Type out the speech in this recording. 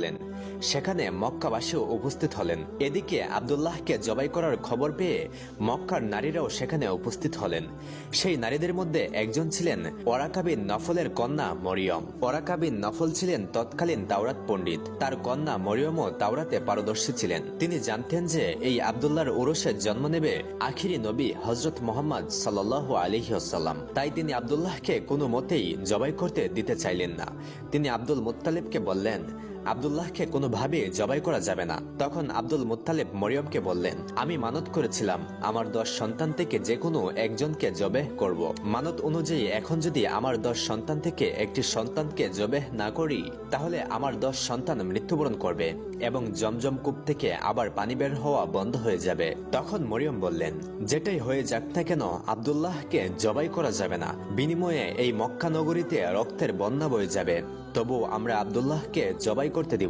গেলেন। সেখানে মক্কাবাসীও উপস্থিত হলেন। এদিকে আব্দুল্লাহকে জবাই করার খবর পেয়ে মক্কার নারীরাও সেখানে উপস্থিত হলেন। সেই নারীদের মধ্যে একজন ছিলেন ওরাকা বিন নফলের কন্যা মরিয়ম। ওরাকা বিন নফল ছিলেন তৎকালীন তাওরাত পণ্ডিত। তার কন্যা মরিয়মও তাওরাতে পারদর্শী ছিলেন। তিনি জানতেন যে এই আব্দুল্লাহর উরসে জন্ম নেবে আখিরি নবী হযরত মুহাম্মদ সাল্লাল্লাহু আলাইহি ওয়াসাল্লাম। তাই তিনি আব্দুল্লাহকে কোনো মতেই জবাই করতে দিতে চাইলেন না। তিনি আব্দুল মুত্তালিবকে বললেন, আব্দুল্লাহকে কোনোভাবে জবাই করা যাবে না। তখন আব্দুল মুত্তালিব মরিয়মকে বললেন, আমি মানত করেছিলাম আমার 10 সন্তান থেকে যে কোনো একজনকে জবেহ করব। মানত অনুযায়ী এখন যদি আমার 10 সন্তান থেকে একটি সন্তানকে জবেহ না করি, তাহলে আমার 10 সন্তান মৃত্যুবরণ করবে এবং জমজম কূপ থেকে আবার পানি বের হওয়া বন্ধ হয়ে যাবে। তখন মরিয়ম বললেন, যেটাই হয়ে যাক না কেন আব্দুল্লাহকে জবাই করা যাবে না। বিনিময়ে এই মক্কা নগরীতে রক্তের বন্যা বয়ে যাবে, তবু আমরা আব্দুল্লাহকে জবাই করতে দিব